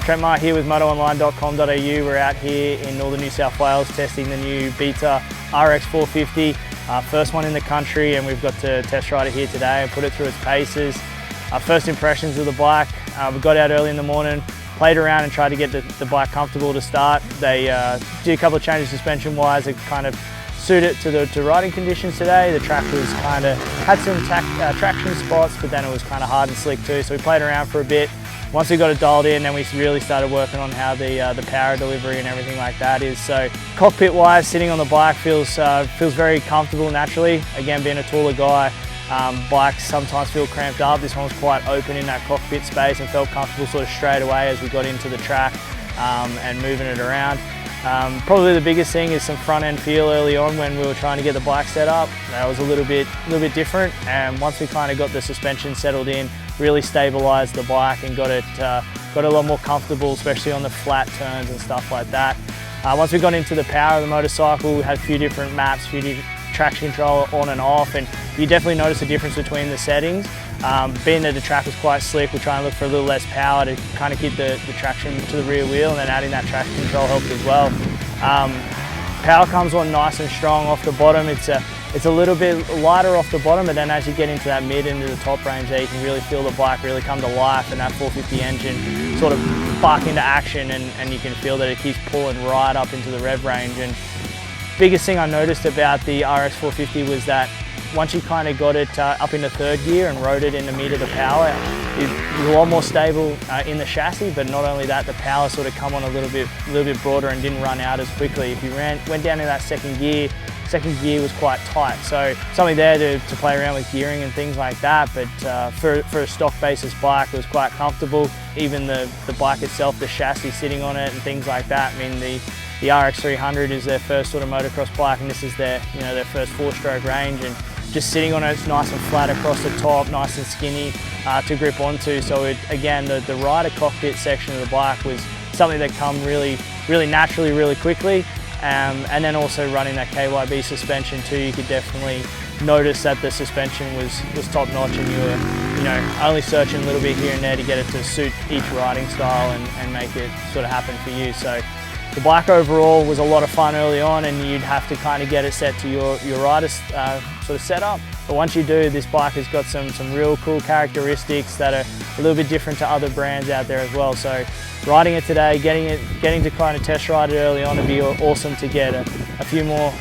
Trent Marr here with MotoOnline.com.au. We're out here in northern New South Wales testing the new Beta RX 450. First one in the country, and we've got to test ride it here today and put it through its paces. First impressions of the bike, we got out early in the morning, played around and tried to get the bike comfortable to start. They did a couple of changes suspension wise that kind of suit it to riding conditions today. The track was had some traction spots, but then it was kind of hard and slick too, so we played around for a bit. Once we got it dialed in, then we really started working on how the power delivery and everything like that is. So cockpit wise, sitting on the bike feels very comfortable naturally. Again, being a taller guy, bikes sometimes feel cramped up. This one was quite open in that cockpit space and felt comfortable sort of straight away as we got into the track and moving it around. Probably the biggest thing is some front end feel early on when we were trying to get the bike set up. That was a little bit different, and once we kind of got the suspension settled in, really stabilized the bike and got it a lot more comfortable, especially on the flat turns and stuff like that. Once we got into the power of the motorcycle, we had a few different maps, a few different traction control on and off, and you definitely notice a difference between the settings. Being that the track was quite slick, we're trying to look for a little less power to kind of keep the traction to the rear wheel, and then adding that traction control helped as well. Power comes on nice and strong off the bottom. It's a little bit lighter off the bottom, but then as you get into that mid into the top range there, you can really feel the bike really come to life, and that 450 engine sort of spark into action, and you can feel that it keeps pulling right up into the rev range. And biggest thing I noticed about the RX 450 was that once you kind of got it up into third gear and rode it in the mid of the power, it was a lot more stable in the chassis, but not only that, the power sort of come on a little bit broader and didn't run out as quickly. If you went down in that second gear was quite tight. So something there to play around with gearing and things like that, but for a stock basis bike, it was quite comfortable. Even the bike itself, the chassis sitting on it and things like that. I mean, the RX 300 is their first sort of motocross bike, and this is their first 4-stroke range, and just sitting on it, it's nice and flat across the top, nice and skinny to grip onto. So again, the rider cockpit section of the bike was something that come really naturally, really quickly. And then also running that KYB suspension too, you could definitely notice that the suspension was top notch, and you were only searching a little bit here and there to get it to suit each riding style and make it sort of happen for you. So the bike overall was a lot of fun early on, and you'd have to kind of get it set to your rider's sort of setup. But once you do, this bike has got some real cool characteristics that are a little bit different to other brands out there as well. So riding it today, getting to kind of test ride it early on, would be awesome to get a few more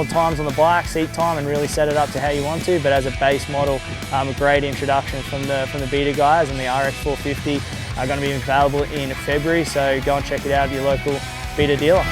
times on the bike, seat time, and really set it up to how you want to. But as a base model, a great introduction from the Beta guys, and the RX 450 are going to be available in February. So go and check it out at your local Beta dealer.